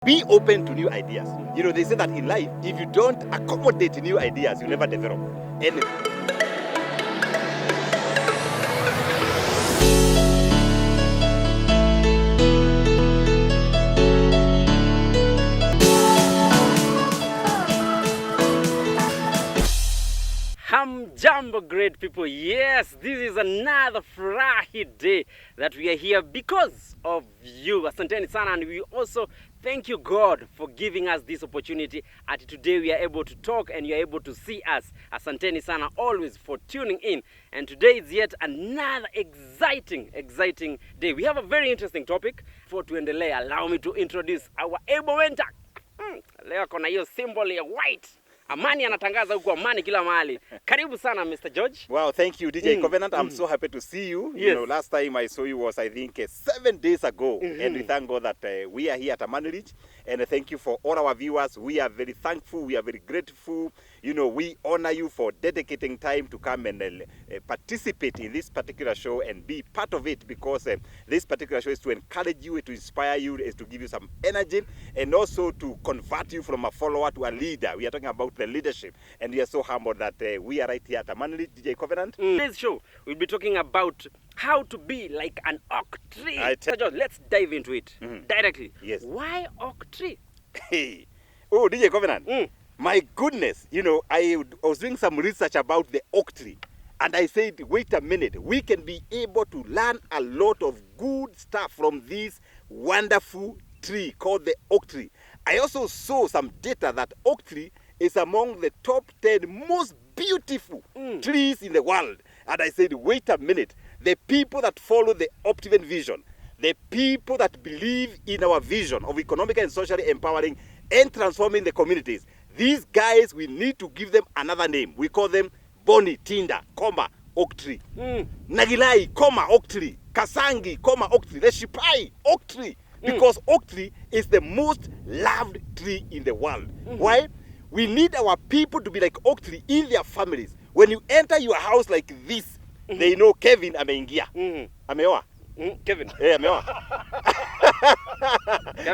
Be open to new ideas. They say that in life, if you don't accommodate new ideas, you never develop. And Hamjambo, great people. Yes, this is another Friday day that we are here because of you. Asanteni sana, and we also thank you, God, for giving us this opportunity. And today we are able to talk and you are able to see us. Asanteni sana always for tuning in. And today is yet another exciting day. We have a very interesting topic. For tuendelea, allow me to introduce our able mentor. Leo kona hiyo symbol ya white. Amani anatangaza huko amani kila mahali. Karibu sana Mr. George. Wow, thank you DJ Covenant. I'm so happy to see you. Yes. Last time I saw you was I think 7 days ago. And we thank God that we are here at Amani Ridge. And thank you for all our viewers. We are very thankful. We are very grateful. We honor you for dedicating time to come and participate in this particular show and be part of it, because this particular show is to encourage you, to inspire you, is to give you some energy, and also to convert you from a follower to a leader. We are talking about the leadership, and we are so humbled that we are right here at Amani Ridge, DJ Covenant. Today's show, we'll be talking about how to be like an oak tree. George, let's dive into it directly. Yes. Why oak tree? Hey. Oh, DJ Covenant. My goodness, I was doing some research about the oak tree, and I said, wait a minute, we can be able to learn a lot of good stuff from this wonderful tree called the oak tree. I also saw some data that oak tree is among the top 10 most beautiful trees in the world. And I said, wait a minute, the people that follow the Optiven vision, the people that believe in our vision of economically and socially empowering and transforming the communities, these guys, we need to give them another name. We call them Boni, Tinda, oak tree. Nagilai, oak tree. Kasangi, oak tree. Leshipai, oak tree. Because oak tree is the most loved tree in the world. Why? We need our people to be like oak tree in their families. When you enter your house like this, they know Kevin ameingia. Ameoa. Kevin. Yeah, ameoa.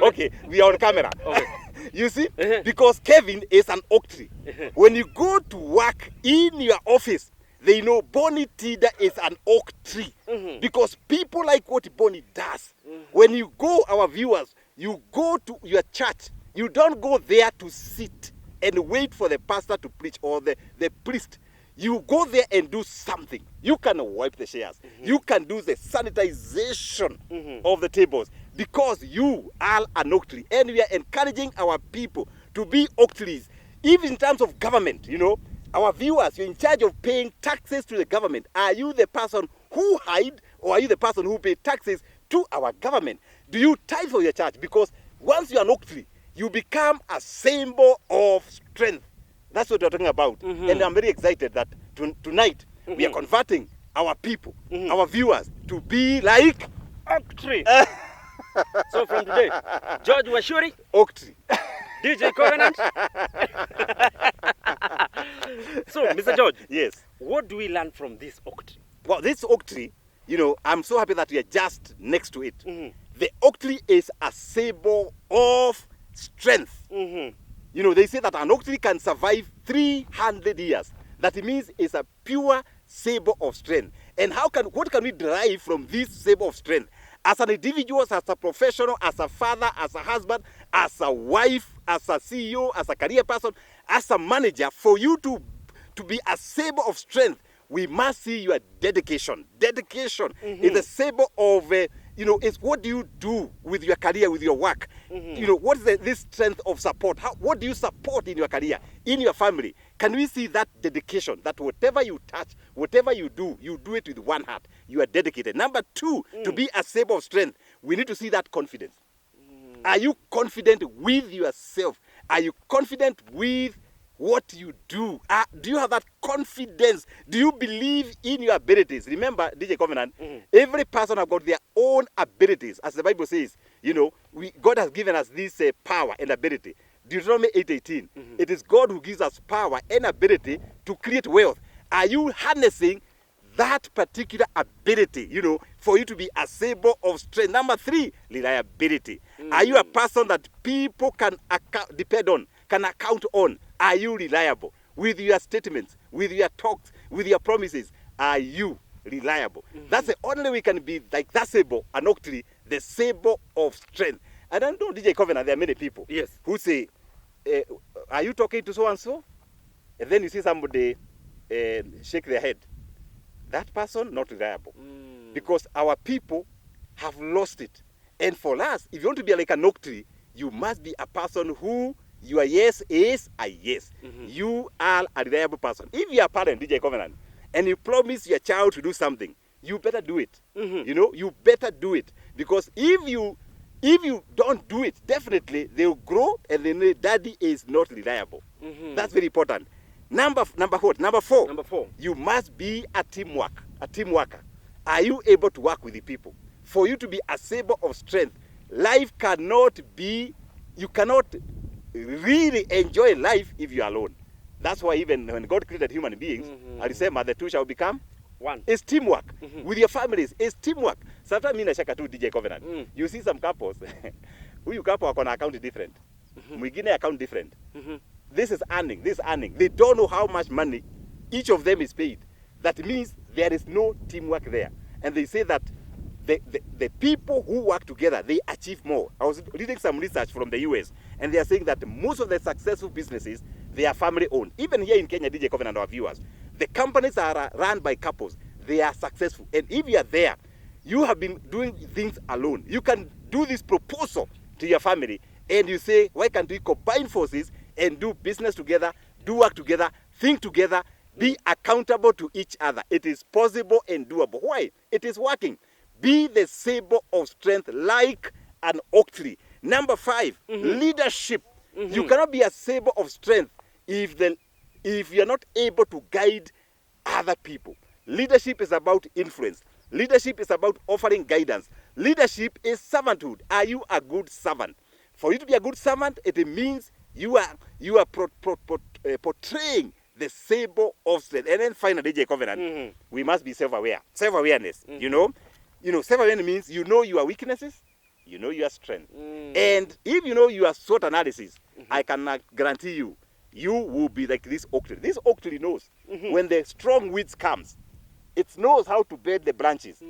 Okay, we are on camera. Okay. You see? Because Kevin is an oak tree. When you go to work in your office, they know Bonnie Tida is an oak tree. Because people like what Bonnie does. When you go, our viewers, you go to your church, you don't go there to sit and wait for the pastor to preach or the priest. You go there and do something. You can wipe the chairs. You can do the sanitization of the tables, because you are an oak tree. And we are encouraging our people to be oak trees. Even in terms of government, our viewers, you're in charge of paying taxes to the government. Are you the person who hide, or are you the person who pay taxes to our government? Do you tithe for your church? Because once you're an oak tree, you become a symbol of strength. That's what we're talking about. And I'm very excited that tonight we are converting our people, our viewers, to be like Oak tree. So from today, George Wachiuri, oak tree. DJ Covenant. So, Mr. George. Yes. What do we learn from this oak tree? Well, this oak tree, I'm so happy that we are just next to it. The oak tree is a symbol of strength. They say that an oak tree can survive 300 years. That means it's a pure symbol of strength. And what can we derive from this symbol of strength? As an individual, as a professional, as a father, as a husband, as a wife, as a CEO, as a career person, as a manager, for you to be a symbol of strength, we must see your dedication. Dedication is a symbol of, it's what do you do with your career, with your work? What is this strength of support? What do you support in your career, in your family? Can we see that dedication, that whatever you touch, whatever you do it with one heart. You are dedicated. Number two, to be a symbol of strength, we need to see that confidence. Are you confident with yourself? Are you confident with what you do? Do you have that confidence? Do you believe in your abilities? Remember, DJ Covenant, every person has got their own abilities. As the Bible says, God has given us this power and ability. Deuteronomy 8:18. It is God who gives us power and ability to create wealth. Are you harnessing that particular ability, you know, for you to be a symbol of strength. Number 3, reliability. Are you a person that people can depend on, can account on? Are you reliable? With your statements, with your talks, with your promises, are you reliable? That's the only way we can be like that symbol, an oak tree, the symbol of strength. I don't know, DJ Covenant, there are many people who say, are you talking to so-and-so? And then you see somebody shake their head. That person, not reliable. Because our people have lost it. And for us, if you want to be like an oak tree, you must be a person who your yes is a yes. You are a reliable person. If you are a parent, DJ Covenant, and you promise your child to do something, you better do it. You know, you better do it. Because if you don't do it, definitely they will grow and then the daddy is not reliable. That's very important. Number 4. You must be a team worker. Are you able to work with the people? For you to be a symbol of strength, life cannot be, you cannot really enjoy life if you are alone. That's why even when God created human beings, alisema the two shall become one. It's teamwork. With your families, it's teamwork. Sometimes mimi nashaka tu DJ Covenant. You see some couples, huyu couple wako na account different. Mwingine account different. This is earning, this is earning. They don't know how much money each of them is paid. That means there is no teamwork there. And they say that the people who work together, they achieve more. I was reading some research from the US, and they are saying that most of the successful businesses, they are family owned. Even here in Kenya, DJ Covenant, our viewers, the companies are run by couples. They are successful. And if you are there, you have been doing things alone. You can do this proposal to your family, and you say, why can't we combine forces and do business together, do work together, think together, be accountable to each other? It is possible and doable. Why? It is working. Be the symbol of strength like an oak tree. Number 5, leadership. You cannot be a symbol of strength if you're not able to guide other people. Leadership is about influence. Leadership is about offering guidance. Leadership is servanthood. Are you a good servant? For you to be a good servant, it means you are portraying the symbol of strength. And then finally, DJ Covenant, we must be self-aware. Self-awareness, you know, self-awareness means you know your weaknesses, you know your strength. And if you know your SWOT analysis, I can guarantee you, you will be like this oak tree. This oak tree knows when the strong winds comes, it knows how to bend the branches.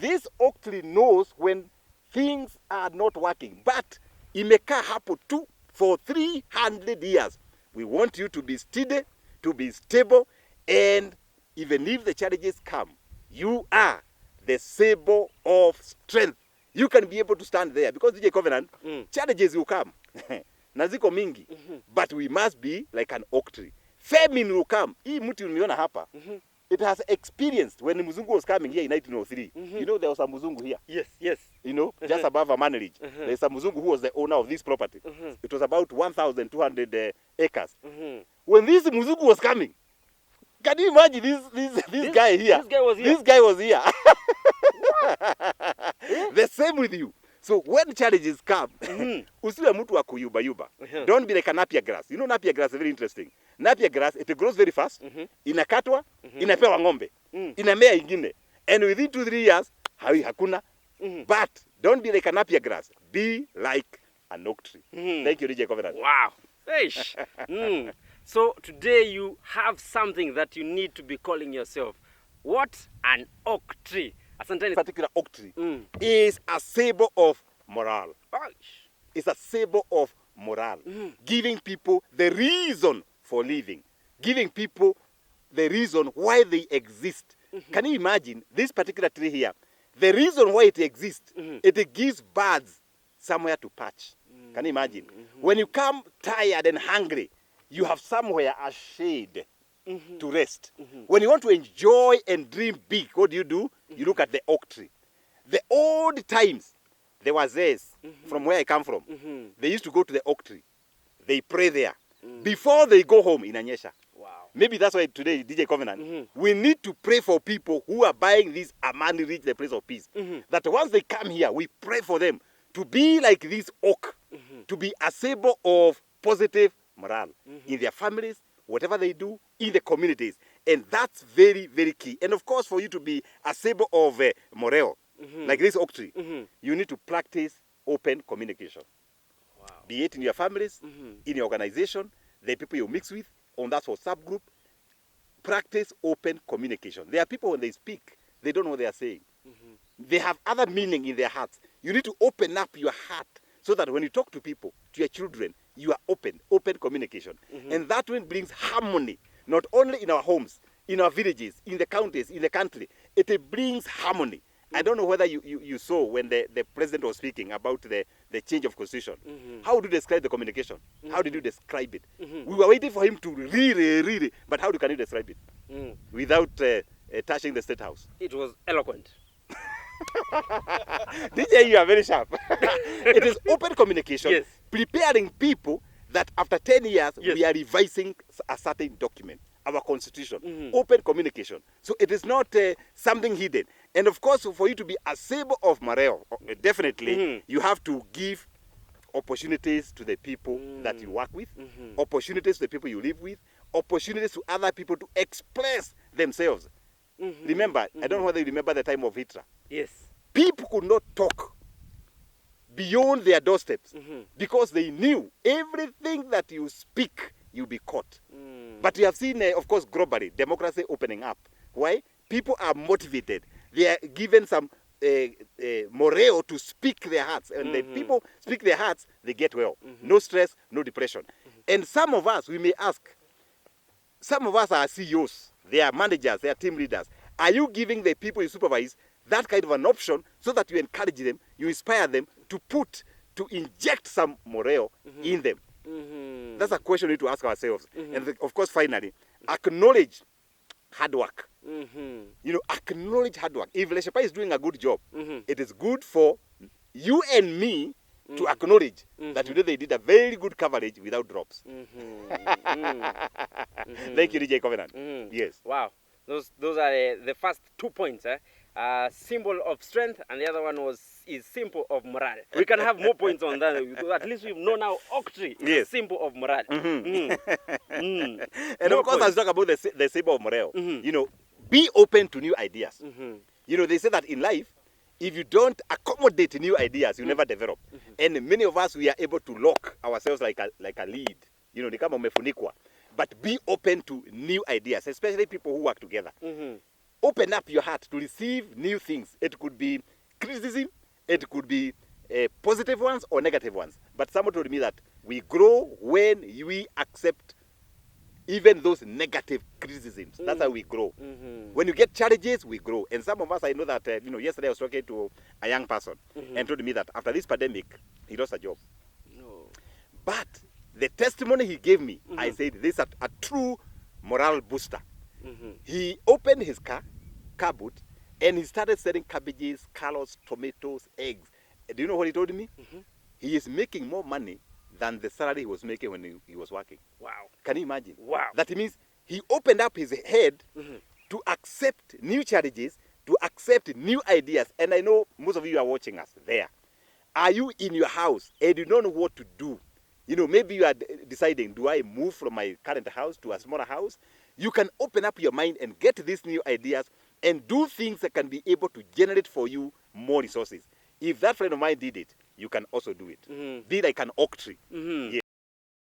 This oak tree knows when things are not working. But imekaa hapo tu for 300 years. We want you to be steady, to be stable, and even if the challenges come, you are the symbol of strength. You can be able to stand there because DJ Covenant, challenges will come. Na ziko mingi, but we must be like an oak tree. Famine will come. Hii mti uniona hapa. It has experienced when Muzungu was coming here in 1903. You know, there was a Muzungu here. Yes. You know, just above a manage. There's a Muzungu who was the owner of this property. It was about 1,200 acres. When this Muzungu was coming, can you imagine this guy here? This guy was here. This guy was here. The same with you. So when challenges come, usiwe mtu wa kuyuba. Don't be like a napier grass. You know, napier grass is very interesting. Napier grass, it grows very fast. Inakatwa, inapewa ng'ombe. Inamea ingine. And within 2-3 years, hakuna. But don't be like a napier grass. Be like an oak tree. Thank you, DJ Covenant. Wow. Eish. So today you have something that you need to be calling yourself. What? An oak tree. This particular oak tree is a symbol of morale. It's a symbol of morale. Giving people the reason for living. Giving people the reason why they exist. Can you imagine this particular tree here? The reason why it exists, it gives birds somewhere to perch. Can you imagine? When you come tired and hungry, you have somewhere, a shade to rest. When you want to enjoy and dream big, what do? You look at the oak tree. The old times, the Wazes, from where I come from, they used to go to the oak tree. They pray there. Before they go home, inanyesha. Wow. Maybe that's why today, DJ Covenant, we need to pray for people who are buying this Amani Reach, the place of peace. That once they come here, we pray for them to be like this oak, to be a symbol of positive morale in their families, whatever they do, in the communities. And that's very, very key. And of course, for you to be a symbol of morale, like this oak tree, you need to practice open communication. Wow. Be it in your families, in your organization, the people you mix with, on that WhatsApp group. Practice open communication. There are people when they speak, they don't know what they are saying. They have other meaning in their hearts. You need to open up your heart so that when you talk to people, to your children, you are open communication. And that one brings harmony, not only in our homes, in our villages, in the counties, in the country. It brings harmony. I don't know whether you saw when the president was speaking about the change of constitution. How do you describe the communication? How did you describe it? We were waiting for him to really, but how can you describe it without touching the State House? It was eloquent. DJ, you are very sharp. It is open communication, yes. Preparing people that after 10 years, yes. we are revising a certain document, our constitution. Open communication. So it is not something hidden. And of course, for you to be a symbol of morale, definitely, you have to give opportunities to the people that you work with, opportunities to the people you live with, opportunities to other people to express themselves. Remember, I don't know whether you remember the time of Hitler. Yes. People could not talk beyond their doorsteps because they knew everything that you speak, you'll be caught. But we have seen, of course, globally, democracy opening up. Why? People are motivated. They are given some morale to speak their hearts. And the people speak their hearts, they get well. No stress, no depression. And some of us, we may ask, some of us are CEOs, they are managers, they are team leaders. Are you giving the people you supervise that kind of an option so that you encourage them, you inspire them to inject some morale in them? That's a question we need to ask ourselves. And of course, finally, acknowledge hard work. Acknowledge hard work. If Leshepa is doing a good job, it is good for you and me to acknowledge that today they did a very good coverage without drops. Thank you, DJ Covenant. Yes. Wow. Those are the first 2 points. Symbol of strength, and the other one is symbol of morale. We can have more points on that because at least we know now oak tree is a symbol of morale. And of course, as we talk about the symbol of morale, be open to new ideas. They say that in life, if you don't accommodate new ideas, you never develop. And many of us, we are able to lock ourselves like a lead. Ni kama umefunikwa. But be open to new ideas, especially people who work together. Open up your heart to receive new things. It could be criticism, it could be positive ones or negative ones. But someone told me that we grow when we accept even those negative criticisms. That's how we grow. When you get challenges, we grow. And some of us, I know that, yesterday I was talking to a young person and told me that after this pandemic, he lost a job. No. But the testimony he gave me, I said, this is a true morale booster. He opened his car boot, and he started selling cabbages, carrots, tomatoes, eggs. Do you know what he told me? He is making more money than the salary he was making when he was working. Wow. Can you imagine? Wow. That means he opened up his head to accept new challenges, to accept new ideas. And I know most of you are watching us there. Are you in your house and you don't know what to do? Maybe you are deciding, do I move from my current house to a smaller house? You can open up your mind and get these new ideas and do things that can be able to generate for you more resources. If that friend of mine did it, you can also do it. Be like an oak tree. Yes.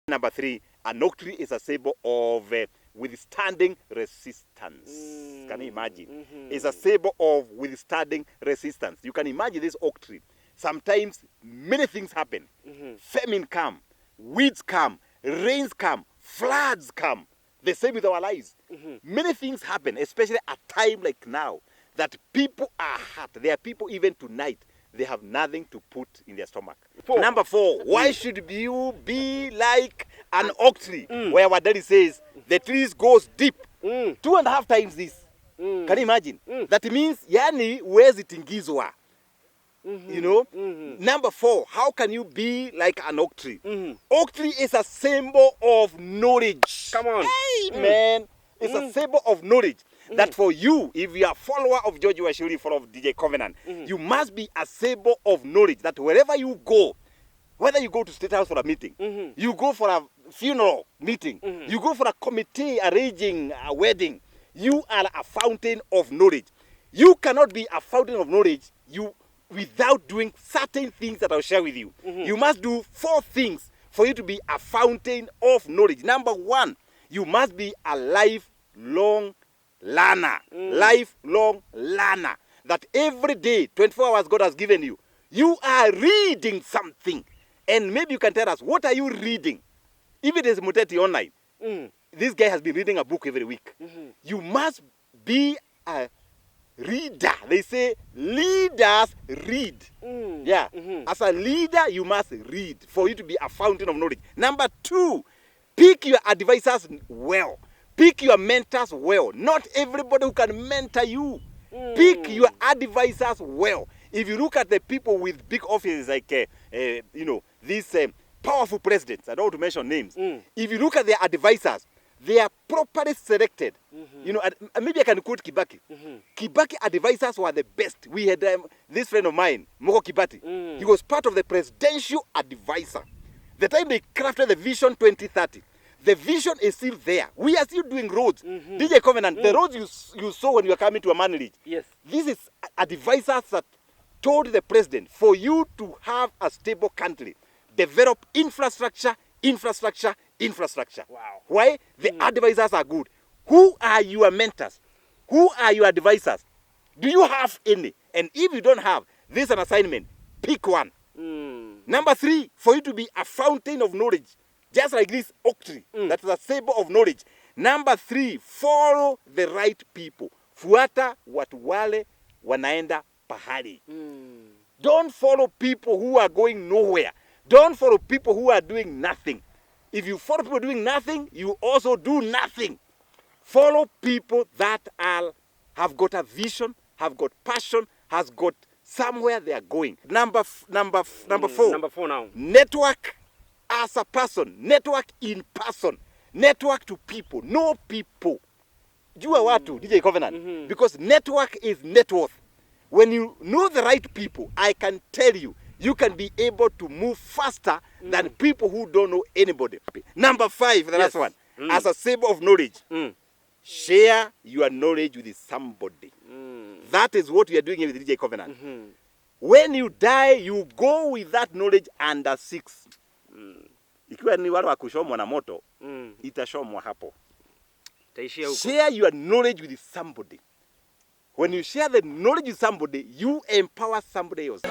Number 3, an oak tree is a symbol of withstanding resistance. Can you imagine? It's a symbol of withstanding resistance. You can imagine this oak tree. Sometimes many things happen. Famine come, weeds come, rains come, floods come. The same with our lives. Many things happen, especially at a time like now, that people are hurt. There are people even tonight, they have nothing to put in their stomach. Number 4, why should you be like an oak tree? Where our daddy says, the trees goes deep. 2.5 times this. Can you imagine? That means, yani, where's it tingizwa? Number 4, how can you be like an oak tree? Oak tree is a symbol of knowledge. Come on. Hey, man. It's a symbol of knowledge. That for you, if you are a follower of George Wachiuri, follower of DJ Covenant, you must be a symbol of knowledge. That wherever you go, whether you go to State House for a meeting, you go for a funeral meeting, you go for a committee arranging a wedding, You are a fountain of knowledge. You cannot be a fountain of knowledge without doing certain things that I'll share with you. You must do 4 things for you to be a fountain of knowledge. Number 1, you must be a lifelong learner. Lifelong learner. That every day, 24 hours God has given you, you are reading something. And maybe you can tell us, what are you reading? If it is Muteti online, this guy has been reading a book every week. You must be a reader. They say leaders read. Yeah. As a leader, you must read for you to be a fountain of knowledge. Number 2, pick your advisors well. Pick your mentors well. Not everybody who can mentor you. Pick your advisors well. If you look at the people with big offices like, these powerful presidents, I don't want to mention names. If you look at their advisors, they are properly selected. Maybe I can quote Kibaki. Kibaki advisors were the best. We had this friend of mine, Moko Kibati. He was part of the presidential advisor. The time they crafted the Vision 2030, the vision is still there. We are still doing roads. DJ Covenant, the roads you saw when you were coming to a manage. Yes. This is advisors that told the president, for you to have a stable country, develop infrastructure. Wow. Why? The advisors are good. Who are your mentors? Who are your advisors? Do you have any? And if you don't have, this is an assignment. Pick one. Number 3, for you to be a fountain of knowledge, just like this oak tree, that is a saber of knowledge. Number 3, follow the right people. Fuata watu wale wanaenda pahali. Don't follow people who are going nowhere. Don't follow people who are doing nothing. If you follow people doing nothing, you also do nothing. Follow people that have got a vision, have got passion, has got somewhere they are going. Number 4. Number 4 now. Network as a person. Network in person. Network to people. Know people. Jua watu, DJ Covenant. Because network is net worth. When you know the right people, I can tell you, you can be able to move faster than people who don't know anybody. Number 5, the last one. As a saber of knowledge, share your knowledge with somebody. That is what we are doing here with DJ Covenant. When you die, you go with that knowledge under 6. Ikiwa ni wale wa kushomwa na moto, itashomwa hapo. Share your knowledge with somebody. When you share the knowledge with somebody, you empower somebody else.